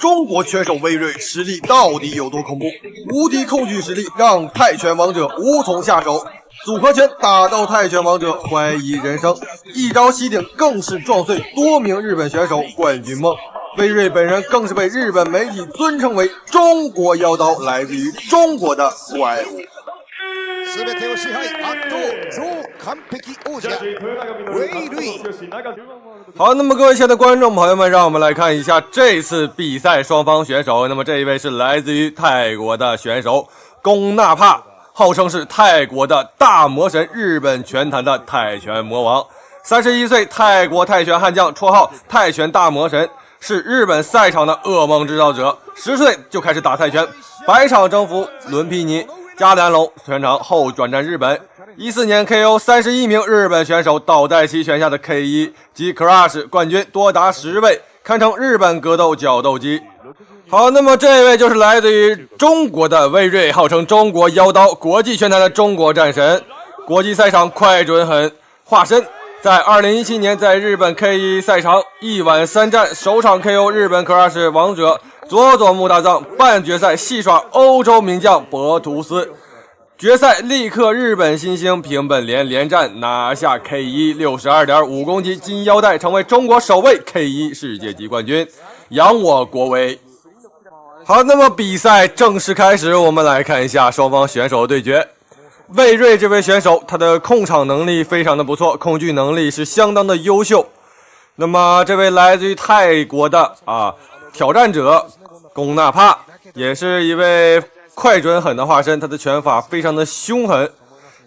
中国拳手魏睿实力到底有多恐怖？无敌控具实力让泰拳王者无从下手，组合拳打到泰拳王者怀疑人生，一招袭顶更是撞碎多名日本选手冠军梦。魏睿本人更是被日本媒体尊称为中国妖刀，来自于中国的怪物。全てを支配圧倒超完璧王者魏睿。好，那么各位亲爱的观众朋友们，让我们来看一下这次比赛双方选手。那么这一位是来自于泰国的选手龚纳帕，号称是泰国的大魔神，日本拳坛的泰拳魔王。31岁，泰国泰拳悍将，绰号泰拳大魔神，是日本赛场的噩梦制造者。10岁就开始打泰拳，百场征服伦皮尼、加兰龙全场后转战日本。14年 KO 31名日本选手，倒在其拳下的 K1 及 Crush 冠军多达10位，堪称日本格斗角斗机。好，那么这位就是来自于中国的魏睿，号称中国妖刀，国际拳坛的中国战神，国际赛场快准狠化身。在2017年在日本 K1 赛场1晚3战，首场 KO 日本 Crush 王者佐佐木大藏，半决赛戏耍欧洲名将博图斯，决赛力克日本新星平本莲，连战拿下 K1 62.5公斤金腰带，成为中国首位 K1 世界级冠军，扬我国威。好，那么比赛正式开始，我们来看一下双方选手的对决。魏睿这位选手，他的控场能力非常的不错，控具能力是相当的优秀。那么这位来自于泰国的挑战者龚纳帕，也是一位快准狠的化身，他的拳法非常的凶狠，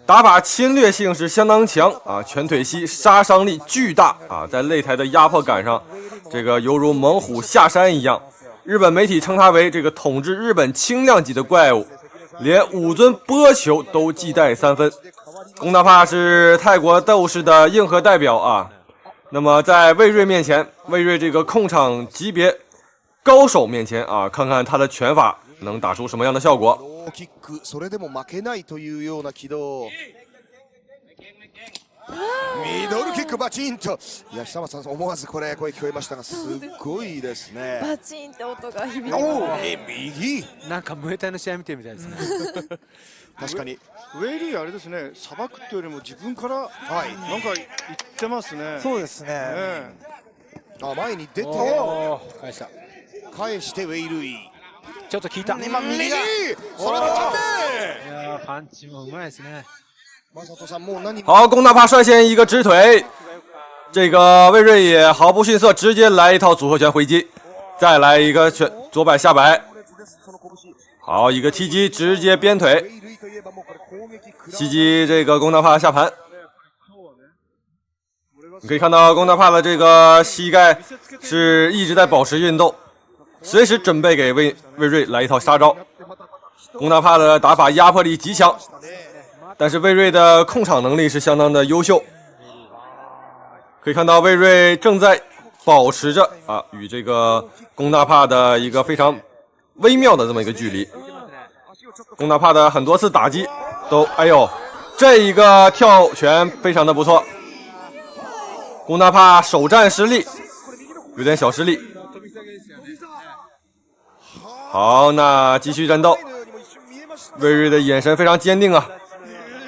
打法侵略性是相当强拳腿膝杀伤力巨大在擂台的压迫感上，这个犹如猛虎下山一样。日本媒体称他为这个统治日本轻量级的怪物，连5尊波球都忌惮3分。龚纳帕是泰国斗士的硬核代表那么在魏睿面前，魏睿这个控场级别高手面前看看他的拳法能打出什么样的效果。それでも負けないというような軌道。ミドルキックバチンと。いや、久松さん思わずこれ声聞こえましたが、すごいですね。バチンって音が響いてますね。右。なんかムエタイの試合見てるみたいですね。確かに。ウェイリーあれですね、さばくっていうよりも自分からなんか言ってますね。そうですね。前に出て返した。返してウェイルイ。ちょっと効いた。今右。それでいやパンチもうまいですね。好，龚纳帕率先一个直腿，这个魏睿也毫不逊色，直接来一套组合拳回击，再来一个左摆下摆，好一个踢击，直接鞭腿袭击这个龚纳帕下盘。你可以看到龚纳帕的这个膝盖是一直在保持运动，随时准备给魏睿来一套杀招。龚纳帕的打法压迫力极强，但是魏睿的控场能力是相当的优秀。可以看到魏睿正在保持着与这个龚纳帕的一个非常微妙的这么一个距离。龚纳帕的很多次打击都这一个跳拳非常的不错。龚纳帕首战失利，有点小失利。好，那继续战斗。魏睿的眼神非常坚定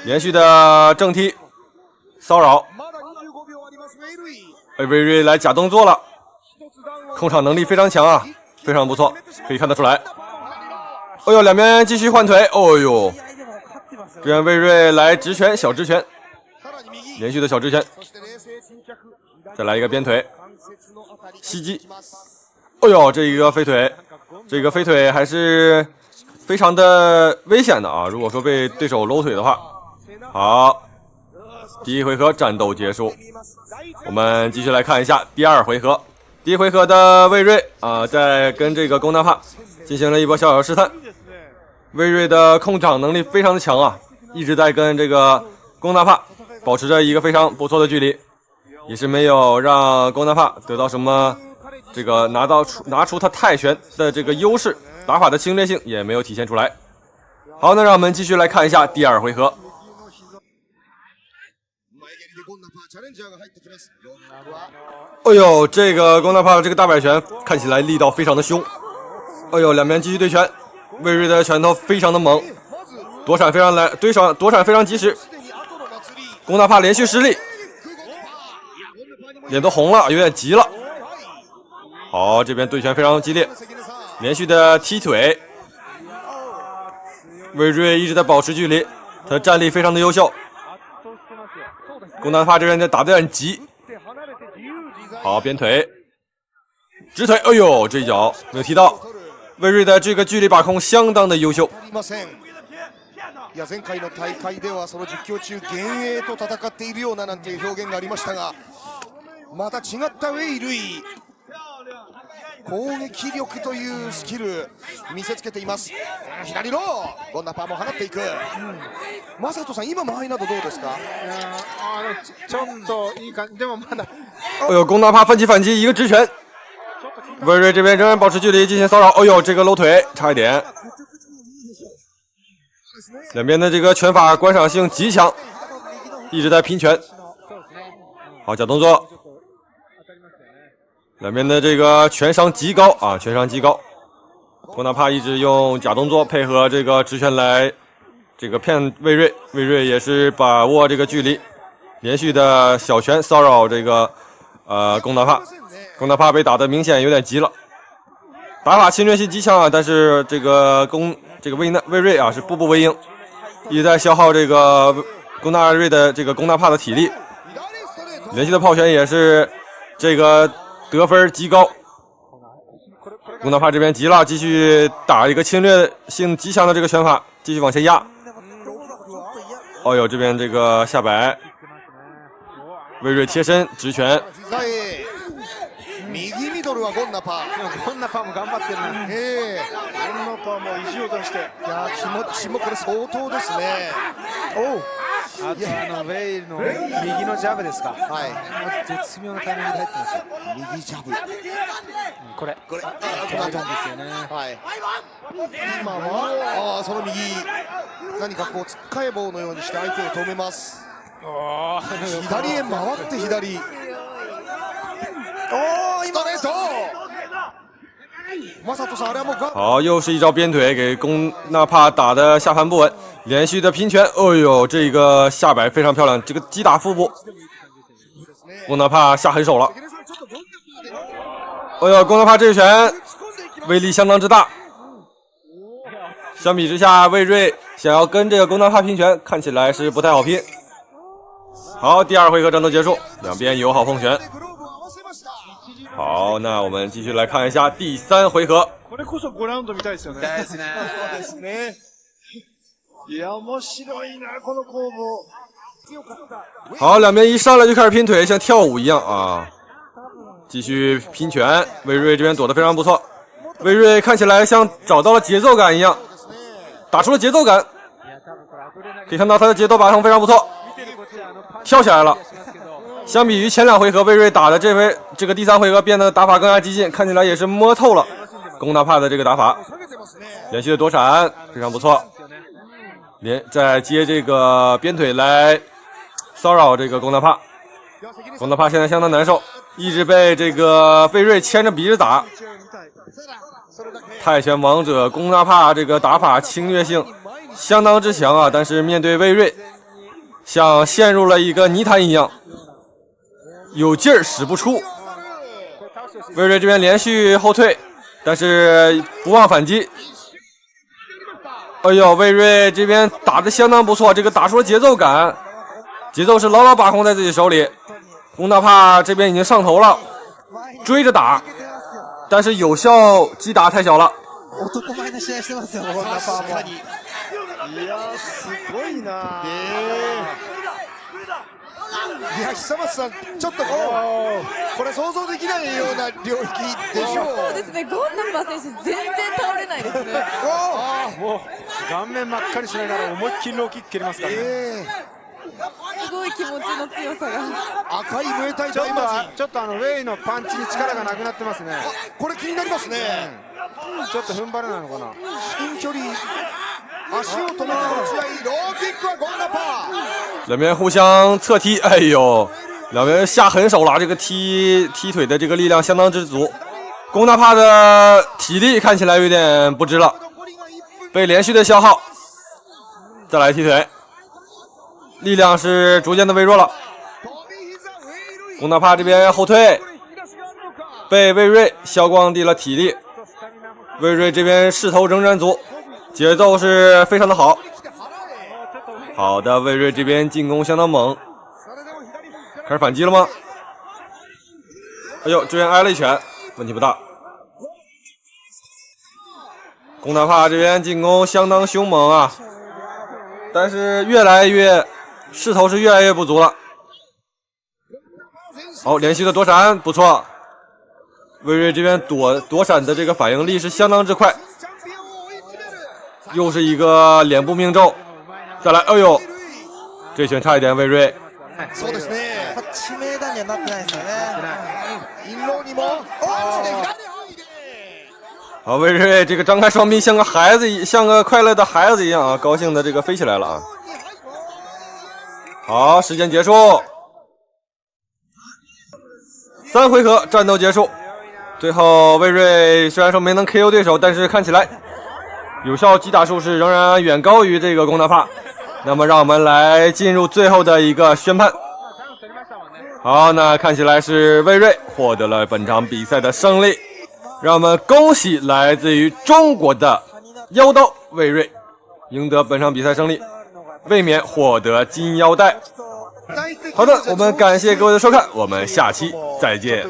连续的正踢骚扰，魏睿来假动作了，控场能力非常强非常不错，可以看得出来。两边继续换腿，这样魏睿来直拳，小直拳，连续的小直拳，再来一个鞭腿袭击，这一个飞腿，这个飞腿还是非常的危险的如果说被对手搂腿的话。好，第一回合战斗结束，我们继续来看一下第二回合。第一回合的魏睿在跟这个龚纳帕进行了一波小试探。魏睿的控场能力非常的强一直在跟这个龚纳帕保持着一个非常不错的距离，也是没有让龚纳帕得到什么这个拿出他泰拳的这个优势，打法的侵略性也没有体现出来。好，那让我们继续来看一下第二回合。这个龚纳帕的这个大摆拳看起来力道非常的凶，哎呦，两边继续对拳，魏睿的拳头非常的猛，躲闪非常及时。龚大帕连续失利，脸都红了，有点急了。好，这边对拳非常激烈，连续的踢腿。魏睿一直在保持距离，他的战力非常的优秀。龚大帕这边打得有点急。好，边腿，直腿，哎呦，这一脚没有踢到。魏睿的这个距离把控相当的优秀。いや前回の大会ではその実況中幻影と戦っているようななんていう表現がありましたが、また違ったウェイ・ルイ攻撃力というスキル見せつけています。左のゴンナパーも放っていく。マサトさん、今間合いなどどうですか？ちょっといい感じ、でもまだ。哎呦，龚大帕奋起反击，一个直拳。魏睿这边仍然保持距离进行骚扰。哎呦，这个搂腿差一点。两边的这个拳法观赏性极强，一直在拼拳。好，假动作。两边的这个拳商极高啊，拳商极高。龚大帕一直用假动作配合这个直拳来这个骗魏睿，魏睿也是把握这个距离，连续的小拳骚扰这个龚大帕。龚大帕被打得明显有点急了，打法侵略性极强啊，但是这个魏睿啊是步步为营，一直在消耗这个龚大帕的体力，连续的炮拳也是这个得分极高。龚大帕这边急了，继续打一个侵略性极强的这个拳法，继续往前压。哦呦，这边这个下摆，魏睿贴身直拳。右ミドルはゴンナパー。ゴンナパーも頑張ってるね。ゴンナパーも意地を出して。いや気持ちもこれ相当ですね。あとウェイの右のジャブですか。はい。絶妙なタイミングで入ってますよ。右ジャブ。これこれ止めたんですよね。はい。今はその右何かこうつっかえ棒のようにして相手を止めます。左へ回って左。ストレート。马萨托萨尔莫好，又是一招鞭腿，给龚大帕打的下盘不稳，连续的拼拳。哎呦，这个下摆非常漂亮，这个击打腹部，龚大帕下狠手了。哎呦，龚大帕这一拳威力相当之大。相比之下，魏睿想要跟这个龚大帕拼拳，看起来是不太好拼。好，第二回合战斗结束，两边友好碰拳。好，那我们继续来看一下第3回合。これこそ5ラウンド見たいですよね。ですね。そうですね。いや面白いなこの攻防。好，两边一上来就开始拼腿，像跳舞一样啊！继续拼拳，魏睿这边躲得非常不错。魏睿看起来像找到了节奏感一样，打出了节奏感。可以看到他的节奏把控非常不错，跳起来了。相比于前2回合，魏睿打的这个第3回合变得打法更加激进，看起来也是摸透了龚大帕的这个打法。连续的躲闪非常不错，再接这个鞭腿来骚扰这个龚大帕。龚大帕现在相当难受，一直被这个魏睿牵着鼻子打。泰拳王者龚大帕这个打法侵略性相当之强啊，但是面对魏睿像陷入了一个泥潭一样，有劲儿使不出。魏睿这边连续后退，但是不忘反击。哎呦，魏睿这边打得相当不错，这个打出了节奏感，节奏是牢牢把控在自己手里。龚大帕这边已经上头了，追着打，但是有效击打太小了。男前の試合してますよ。ゴンナパーも。いやすごいな。いや久松さんちょっとこれ想像できないような領域でしょう。そうですね、ゴンナパ選手全然倒れないですね。もう顔面真っ赤にしながら思いっきりローキック蹴りますからね。すごい気持ちの強さが。赤いムエタイちょ大魔神。っとウェイのパンチに力がなくなってますね。これ気になりますね。ちょっと踏ん張れないのかな。近距離足を止めての試合、ローキックはゴンナパー。两边互相侧踢，哎呦，两边下狠手了，这个踢腿的这个力量相当之足。龚纳帕的体力看起来有点不支了，被连续的消耗。再来踢腿，力量是逐渐的微弱了。龚纳帕这边后退，被魏睿消光地了体力。魏睿这边势头仍然足，节奏是非常的好。好的，魏睿这边进攻相当猛，开始反击了吗？哎呦，这边挨了一拳，问题不大。龚纳帕这边进攻相当凶猛啊，但是势头是越来越不足了。好，连续的躲闪不错，魏睿这边躲闪的这个反应力是相当之快。又是一个脸部命中，再来，哎呦，这拳差一点，魏睿。そうですね。致命打にはなってないですよね。インローにも、好，魏睿这个张开双臂，像个快乐的孩子一样啊，高兴的这个飞起来了啊。好，时间结束，3回合战斗结束。最后魏睿虽然说没能 KO 对手，但是看起来有效击打数是仍然远高于这个龚纳帕。那么让我们来进入最后的一个宣判。好，那看起来是魏睿获得了本场比赛的胜利，让我们恭喜来自于中国的妖刀魏睿赢得本场比赛胜利，卫冕获得金腰带。好的，我们感谢各位的收看，我们下期再见。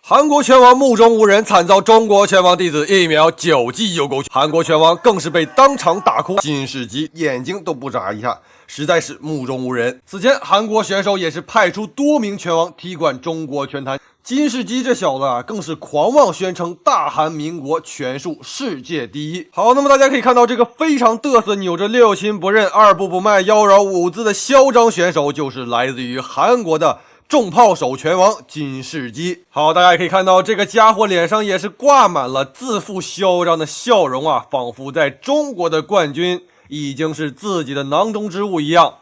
韩国拳王目中无人，惨遭中国拳王弟子1秒9记右勾拳，韩国拳王更是被当场打哭，金世基眼睛都不眨一下，实在是目中无人。此前韩国选手也是派出多名拳王踢馆中国拳坛，金世基这小子啊，更是狂妄宣称大韩民国拳术世界第一。好，那么大家可以看到，这个非常嘚瑟、扭着六亲不认、二步不迈、妖娆舞姿的嚣张选手，就是来自于韩国的重炮手拳王金世基。好，大家也可以看到，这个家伙脸上也是挂满了自负嚣张的笑容啊，仿佛在中国的冠军已经是自己的囊中之物一样。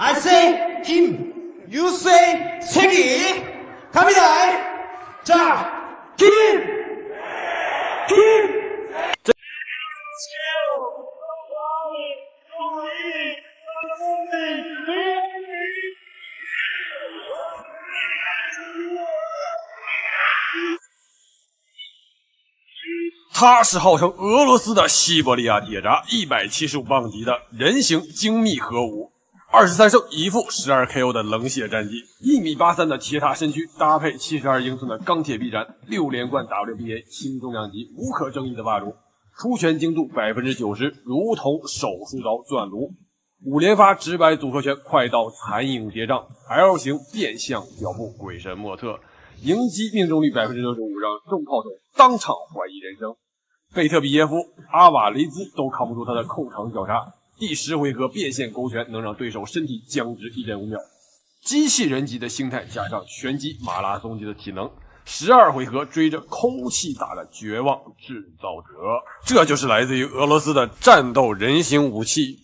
I say 힘, you say 세기, 갑니다. 자, 김.他是号称俄罗斯的西伯利亚铁闸，175磅级的人形精密核武，23胜1负12 KO 的冷血战绩，1.83米的铁塔身躯，搭配72英寸的钢铁臂展，6连冠 WBA 轻重量级无可争议的霸主，出拳精度90%，如同手术刀钻颅，5连发直白组合拳，快到残影结账 ，L 型变向脚步，鬼神莫测，迎击命中率95%，让重炮手当场怀疑人生。贝特比耶夫、阿瓦雷兹都扛不住他的控场绞杀。第10回合变线勾拳能让对手身体僵直 1.5秒，机器人级的心态加上拳击马拉松级的体能，12回合追着空气打的绝望制造者，这就是来自于俄罗斯的战斗人形武器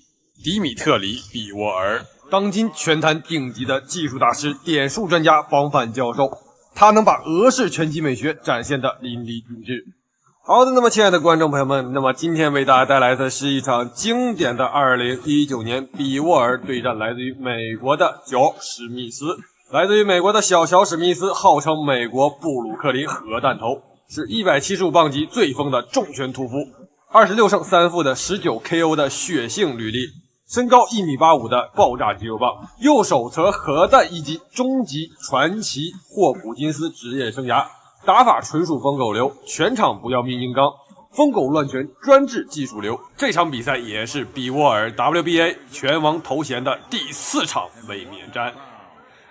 迪米特里·比沃尔，当今拳坛顶级的技术大师、点数专家、防范教授，他能把俄式拳击美学展现得淋漓尽致。好的，那么亲爱的观众朋友们，那么今天为大家带来的是一场经典的2019年比沃尔对战来自于美国的乔史密斯。来自于美国的小乔史密斯号称美国布鲁克林核弹头，是175磅级最疯的重拳屠夫，26胜3负的19 KO 的血性履历，身高1.85米的爆炸肌肉棒，右手则核弹一击终极传奇霍普金斯职业生涯，打法纯属疯狗流，全场不要命硬刚，疯狗乱拳专治技术流。这场比赛也是比沃尔 WBA 拳王头衔的第4场卫冕战。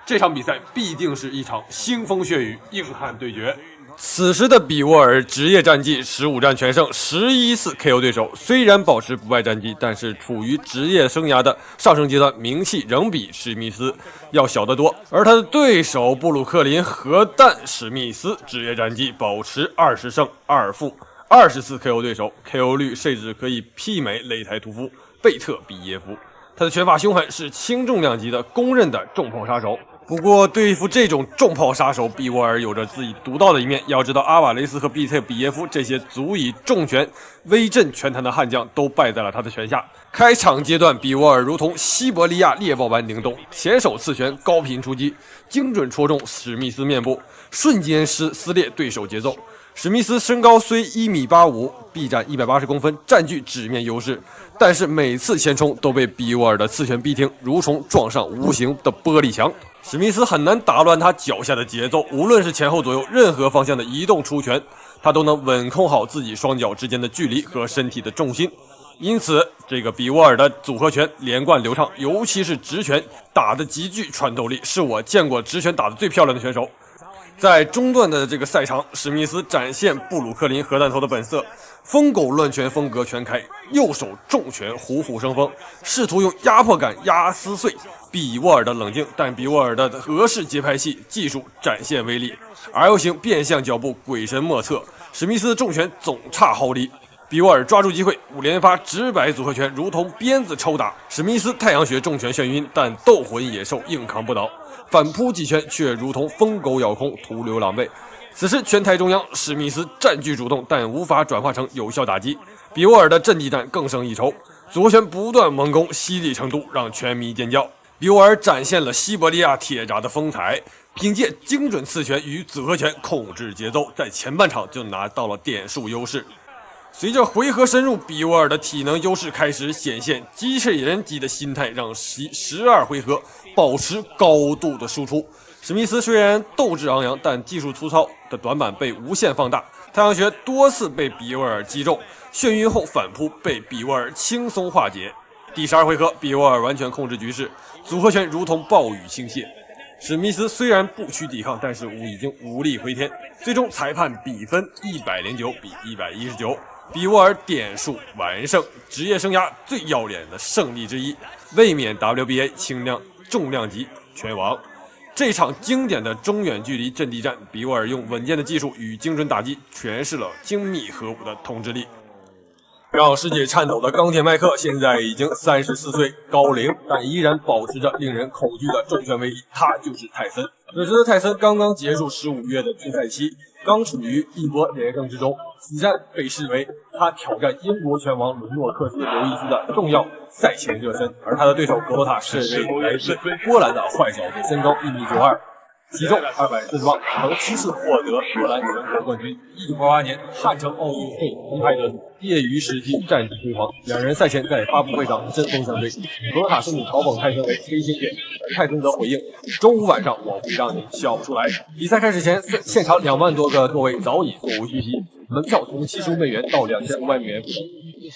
这场比赛必定是一场腥风血雨、硬汉对决。此时的比沃尔职业战绩15战全胜，11次 KO 对手，虽然保持不败战绩，但是处于职业生涯的上升阶段，名气仍比史密斯要小得多。而他的对手布鲁克林核弹史密斯职业战绩保持20胜2负20次 KO 对手 ，KO 率甚至可以媲美擂台屠夫贝特比耶夫。他的拳法凶狠，是轻重量级的公认的重炮杀手。不过，对付这种重炮杀手，比沃尔有着自己独到的一面。要知道，阿瓦雷斯和比特比耶夫这些足以重拳威震拳坛的悍将，都败在了他的拳下。开场阶段，比沃尔如同西伯利亚猎豹般灵动，前手刺拳高频出击，精准戳中史密斯面部，瞬间撕裂对手节奏。史密斯身高虽1.85米，臂展180公分，占据纸面优势，但是每次前冲都被比沃尔的刺拳逼停，如同撞上无形的玻璃墙。史密斯很难打乱他脚下的节奏，无论是前后左右任何方向的移动出拳，他都能稳控好自己双脚之间的距离和身体的重心。因此，这个比沃尔的组合拳连贯流畅，尤其是直拳打得极具穿透力，是我见过直拳打得最漂亮的选手。在中段的这个赛场，史密斯展现布鲁克林核弹头的本色，疯狗乱拳风格全开，右手重拳虎虎生风，试图用压迫感压撕碎比沃尔的冷静，但比沃尔的俄式节拍器技术展现威力 ，L 型变向脚步鬼神莫测，史密斯的重拳总差毫厘。比沃尔抓住机会，5连发直摆组合拳如同鞭子抽打，史密斯太阳穴重拳眩晕，但斗魂野兽硬扛不倒，反扑几拳却如同疯狗咬空，徒留狼狈。此时拳台中央，史密斯占据主动，但无法转化成有效打击。比沃尔的阵地战更胜一筹，组合拳不断猛攻，犀利程度让拳迷尖叫。比沃尔展现了西伯利亚铁闸的风采，凭借精准刺拳与组合拳控制节奏，在前半场就拿到了点数优势。随着回合深入，比沃尔的体能优势开始显现，机器人级的心态让12回合保持高度的输出。史密斯虽然斗志昂扬，但技术粗糙的短板被无限放大，太阳穴多次被比沃尔击中，眩晕后反扑被比沃尔轻松化解。第12回合，比沃尔完全控制局势，组合拳如同暴雨倾泻。史密斯虽然不屈抵抗，但是已经无力回天。最终裁判比分109比119。比沃尔点数完胜，职业生涯最要脸的胜利之一，卫冕 WBA 重量级拳王。这场经典的中远距离阵地战，比沃尔用稳健的技术与精准打击诠释了精密核武的统治力。让世界颤抖的钢铁麦克现在已经34岁高龄，但依然保持着令人恐惧的重拳威力，他就是泰森。此时的泰森刚刚结束15月的禁赛期，刚处于一波连胜之中。此战被视为他挑战英国拳王伦诺克斯刘易斯的重要赛前热身，而他的对手格罗塔是位来自波兰的坏小子，身高1.92米，体重240磅，曾7次获得波兰全国冠军。1988年汉城奥运会铜牌得主，业余时期战绩辉煌。两人赛前在发布会上针锋相对，格罗塔甚至嘲讽泰森为黑心血，泰森则回应：周五晚上我会让你笑不出来。比赛开始前，现场2万多个座位早已座无虚席，门票从75美元到2500美元不等。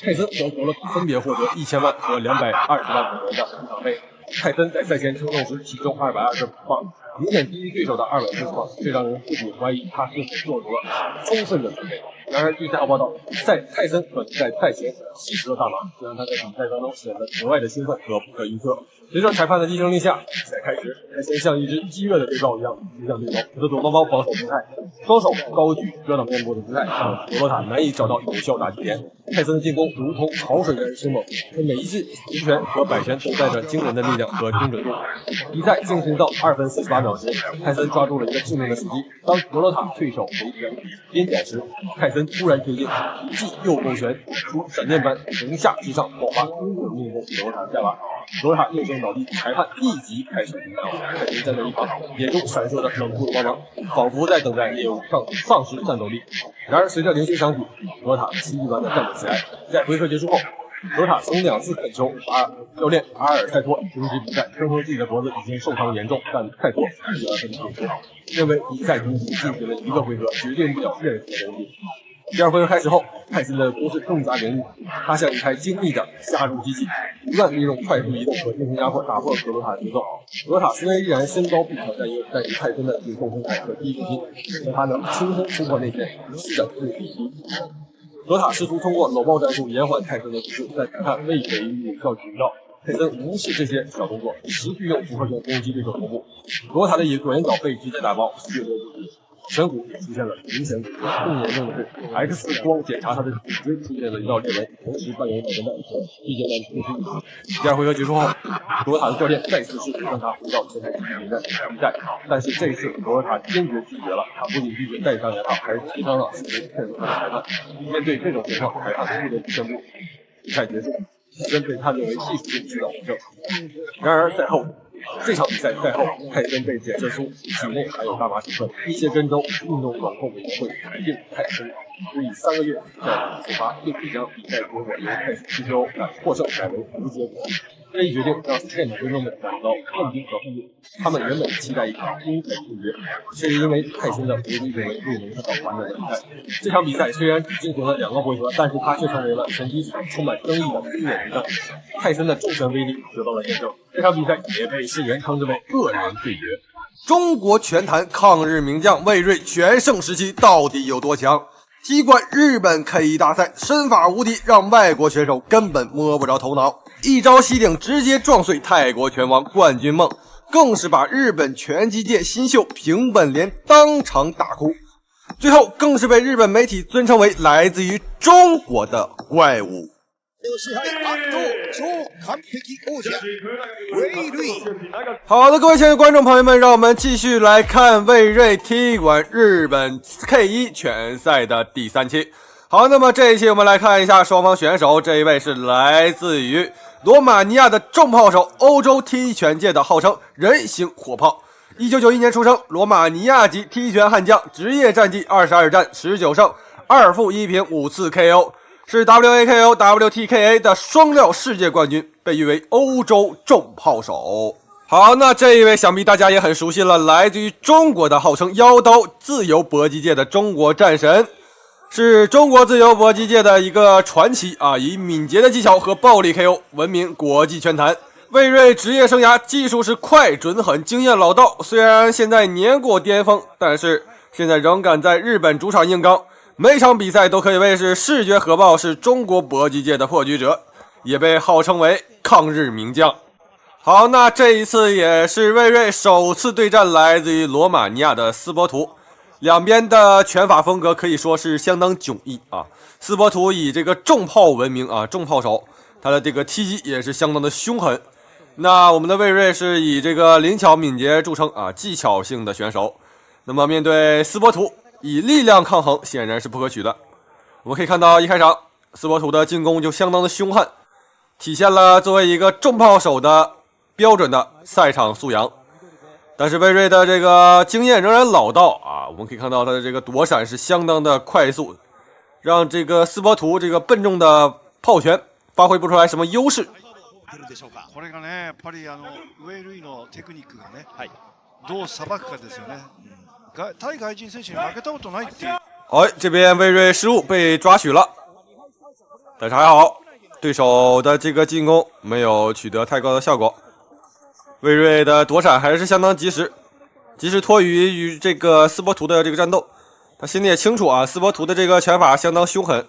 泰森和格罗塔分别获得1000万和220万美元的入场费。泰森在赛前称重时体重225磅，明显低于对手的240磅，这让人不禁怀疑他是否做出了充分的准备。然而，据赛后报道，泰森可能在赛前吸食了大麻，这让他在比赛当中显得格外的兴奋和不可预测。随着裁判的低声令下，比赛开始，泰森像一只激热的猎豹一样扑向对手，他的左包防守姿态，双手高举遮挡面部的姿态，让格罗塔难以找到有效打击点。泰森的进攻如同潮水般生猛，他每一记直拳和摆拳都带着惊人的力量和精准度。比赛进行到2分48秒时，泰森抓住了一个致命的时机，当格罗塔退守回拳边角时，泰森突然推进，一记右勾拳如闪电般从下至上爆发，精准命中格罗塔的下巴。格罗塔应声倒地，裁判立即开始比赛。泰森站在一旁，眼中闪烁着冷酷的光芒，仿佛在等待猎物丧失战斗力。然而，随着铃声响起，格罗塔奇迹般的站了起来。在回合结束后，格罗塔曾2次恳求教练阿尔泰托停止比赛，声称自己的脖子已经受伤严重，但泰托拒绝了他的请求，认为比赛仅进行了1个回合，决定不了任何东西。第2回合开始后，泰森的攻势更加凌厉，他像一台精密的下入机器，不断利用快速移动和进行压迫打破格罗塔的节奏。格罗塔虽然依然身高不可占优，但是泰森的顶动身材和低重心让他能轻松突破内线，是的是必须。格罗塔试图通过搂抱战术延缓泰森的速度，但裁判未给予有效指导。泰森无视这些小动作，持续用组合拳攻击对手头部。格罗塔的左眼角被直接打爆，血流不止。颧骨出现了明显骨折，更严重的是 X 光检查他的骨椎出现了一道裂纹，同时扮演脑震荡，一阶段停止。第二回合结束后，罗塔的教练再次试图让他回到前台比赛，但是这次罗塔坚决拒绝了。他不仅拒绝戴上牙套，还提倡了骗子的裁判。面对这种情况，裁判不得不宣布比赛结束，真被判定为艺术性指导为正。然而赛后。这场比赛赛后，泰森被检测出体内含有大麻成分，一些根州运动管控委员会裁定泰森处以3个月在处罚，并将比赛结果由泰森 TKO 获胜改为无结果。这一决定让斯片的观众们感到震惊和愤怒。他们原本期待一场公开对决，却因为泰森的无敌行为未能得到完整的比赛。这场比赛虽然只进行了2个回合，但是它却成为了拳击史上充满争议的经典一战。泰森的重拳威力得到了验证。这场比赛也被世人称之为恶人对决。中国拳坛抗日名将魏睿全盛时期到底有多强？踢馆日本 K1 大赛，身法无敌，让外国选手根本摸不着头脑。一招膝顶直接撞碎泰国拳王冠军梦，更是把日本拳击界新秀平本莲当场打哭。最后更是被日本媒体尊称为来自于中国的怪物。好的，各位亲爱的观众朋友们，让我们继续来看魏睿踢馆日本 K1 拳赛的第3期。好，那么这一期我们来看一下双方选手，这一位是来自于罗马尼亚的重炮手，欧洲踢拳界的号称人形火炮。1991年出生，罗马尼亚籍踢拳悍将，职业战绩22战19胜2负1平5次 KO， 是 WAKO、WTKA 的双料世界冠军，被誉为欧洲重炮手。好，那这一位想必大家也很熟悉了，来自于中国的号称妖刀自由搏击界的中国战神，是中国自由搏击界的一个传奇啊！以敏捷的技巧和暴力 KO 闻名国际拳坛。魏睿职业生涯技术是快、准、狠，经验老道。虽然现在年过巅峰，但是现在仍敢在日本主场硬刚，每场比赛都可以谓是视觉核爆，是中国搏击界的破局者，也被号称为抗日名将。好，那这一次也是魏睿首次对战来自于罗马尼亚的斯波图。两边的拳法风格可以说是相当迥异啊。斯波图以这个重炮闻名啊，重炮手，他的这个踢击也是相当的凶狠。那我们的魏睿是以这个灵巧敏捷著称啊，技巧性的选手。那么面对斯波图，以力量抗衡显然是不可取的。我们可以看到一开场，斯波图的进攻就相当的凶悍，体现了作为一个重炮手的标准的赛场素养。但是魏睿的这个经验仍然老道啊，我们可以看到他的这个躲闪是相当的快速，让这个斯波图这个笨重的炮拳发挥不出来什么优势。これがね、やっぱりウェイルイのテクニックがね、どうさばくかですよね。対外人選手に負けたことないっていう。哎，这边魏睿失误被抓取了，但是还好，对手的这个进攻没有取得太高的效果。魏睿的躲闪还是相当及时，及时脱于与这个斯波图的这个战斗。他心里也清楚啊，斯波图的这个拳法相当凶狠，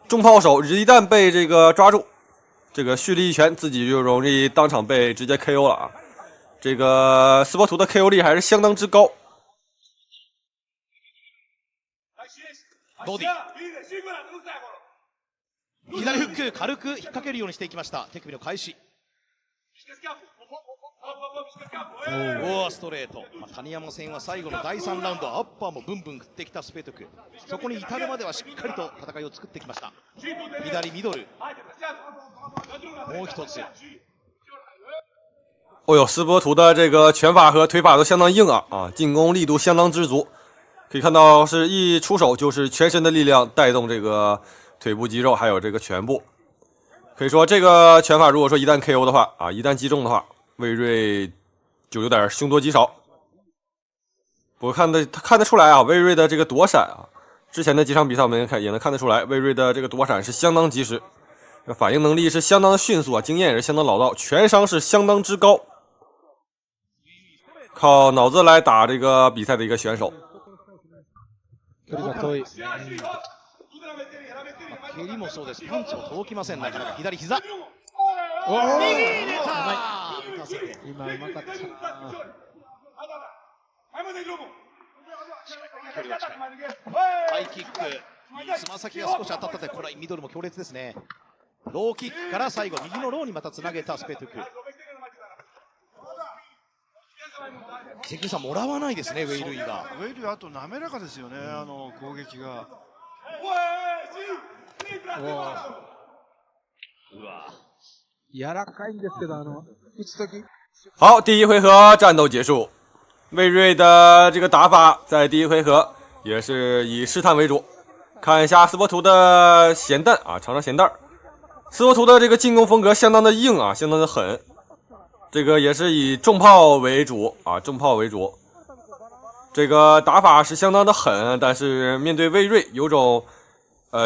重炮手一旦被这个抓住，这个蓄力一拳，自己就容易当场被直接 KO 了啊。这个斯波图的 KO 力还是相当之高。ボディ左フック軽く引っ掛けるようにしていきました。手首の返し。おおストレート、谷山戦は最後の第3ラウンドアッパーもブンブン振ってきたスペトク、そこに至るまではしっかりと戦いを作ってきました。左ミドルもう一つ。哦呦，斯波图的这个拳法和腿法都相当硬啊，进攻力度相当之足。可以看到是一出手就是全身的力量带动这个腿部肌肉还有这个拳部。可以说这个拳法如果说一旦 KO 的话啊，一旦击中的话，魏睿就有点凶多吉少。我看得出来啊，魏睿的这个躲闪啊，之前的几场比赛我们也能看得出来，魏睿的这个躲闪是相当及时，反应能力是相当的迅速啊，经验也是相当老道，拳商是相当之高，靠脑子来打这个比赛的一个选手。距離が遠い。蹴りもそうです。パンチも届きません。なかなか左膝。右に出た。今うまかった。距離が近い。ハイキック、つま先が少し当たったで、これミドルも強烈ですね。ローキックから最後右のローにまたつなげたスペトゥク。関口さん、もらわないですね、ウェイルイが。ウェイルイ、あと滑らかですよね、攻撃が。うわ柔らかいんですけど、打つとき。好，第一回合战斗结束。魏睿的这个打法在第一回合也是以试探为主。看一下斯波图的咸蛋啊，尝尝咸蛋。斯波图的这个进攻风格相当的硬啊，相当的狠。这个也是以重炮为主啊，重炮为主。这个打法是相当的狠，但是面对魏睿有种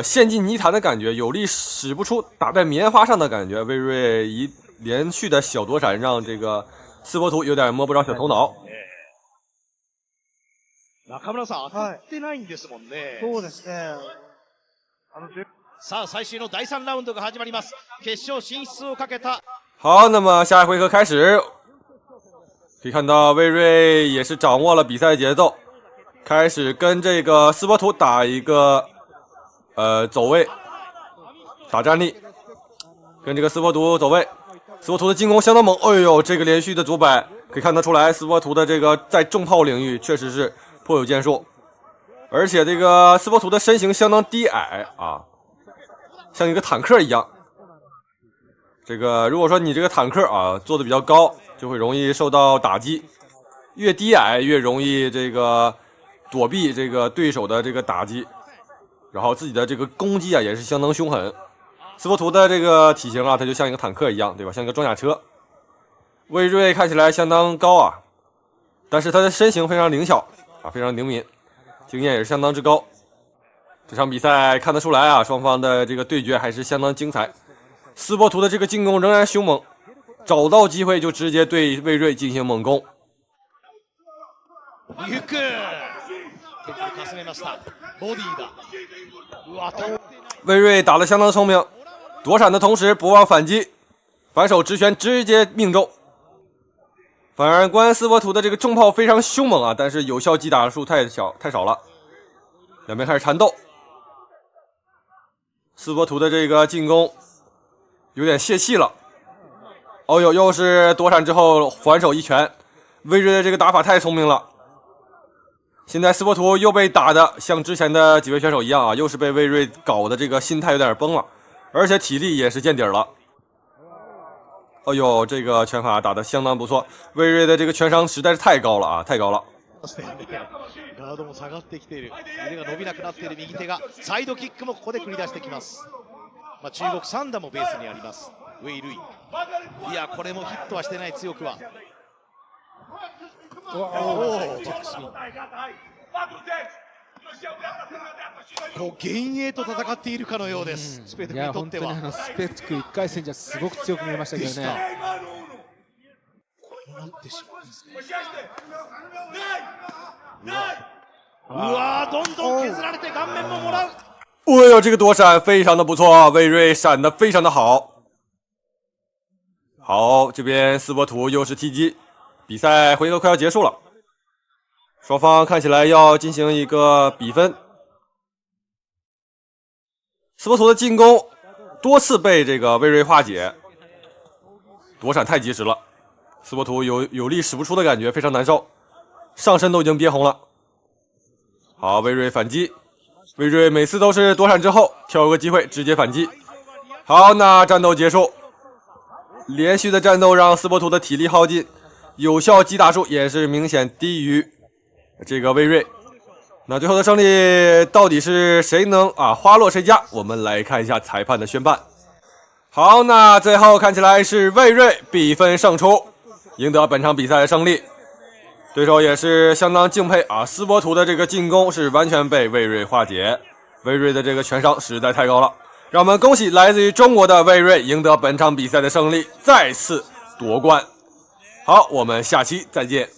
陷进泥潭的感觉，有力使不出，打在棉花上的感觉。魏睿一连续的小躲闪，让这个斯波图有点摸不着小头脑。中村さん、当たってないんですもんね。そうですね。さあ、最終の第3ラウンドが始まります。決勝進出をかけた。好，那么下一回合开始，可以看到魏睿也是掌握了比赛节奏，开始跟这个斯波图打一个走位，打站立，跟这个斯波图走位。斯波图的进攻相当猛，哎呦，这个连续的左摆可以看得出来，斯波图的这个在重炮领域确实是颇有建树，而且这个斯波图的身形相当低矮啊，像一个坦克一样。这个如果说你这个坦克啊做的比较高，就会容易受到打击，越低矮越容易这个躲避这个对手的这个打击，然后自己的这个攻击啊也是相当凶狠。斯波图的这个体型啊，它就像一个坦克一样，对吧？像一个装甲车。魏睿看起来相当高啊，但是他的身形非常灵巧啊，非常灵敏，经验也是相当之高。这场比赛看得出来啊，双方的这个对决还是相当精彩。斯波图的这个进攻仍然凶猛，找到机会就直接对魏睿进行猛攻。行く。結構かすめました。ボディだ。うわ、魏睿打得相当聪明，躲闪的同时不忘反击，反手直拳直接命中。反观斯波图的这个重炮非常凶猛啊，但是有效击打数太少了。两边开始缠斗，斯波图的这个进攻有点泄气了。哦呦，又是躲闪之后反手一拳。魏睿的这个打法太聪明了。现在斯波图又被打的像之前的几位选手一样啊，又是被魏睿搞的这个心态有点崩了，而且体力也是见底了。哦呦，这个拳法打得相当不错，魏睿的这个拳伤实在是太高了啊，太高了。ガードも下がってきている。腕が伸びなくなっている右手がサイドキックもここで繰り出してきます。中国3打もベースにあります。ウェイルイ。いや、これもヒットはしてない、強くは。おお、ジャックスミン。こう幻影と戦っているかのようです。スペトクにとっては。スペトク1回戦じゃすごく強く見えましたけどね。こうなってしまうんですね。うわー、どんどん削られて顔面ももらう。哎呦，这个躲闪非常的不错，魏睿闪得非常的好。好，这边斯波图又是踢击，比赛回合快要结束了，双方看起来要进行一个比分。斯波图的进攻多次被这个魏睿化解，躲闪太及时了，斯波图有力使不出的感觉，非常难受，上身都已经憋红了。好，魏睿反击。魏睿每次都是躲闪之后挑个机会直接反击。好，那战斗结束。连续的战斗让斯波图的体力耗尽，有效击打数也是明显低于这个魏睿。那最后的胜利到底是谁能花落谁家？我们来看一下裁判的宣判。好，那最后看起来是魏睿比分胜出，赢得本场比赛的胜利。对手也是相当敬佩啊，斯波图的这个进攻是完全被魏睿化解，魏睿的这个拳伤实在太高了。让我们恭喜来自于中国的魏睿赢得本场比赛的胜利，再次夺冠。好，我们下期再见。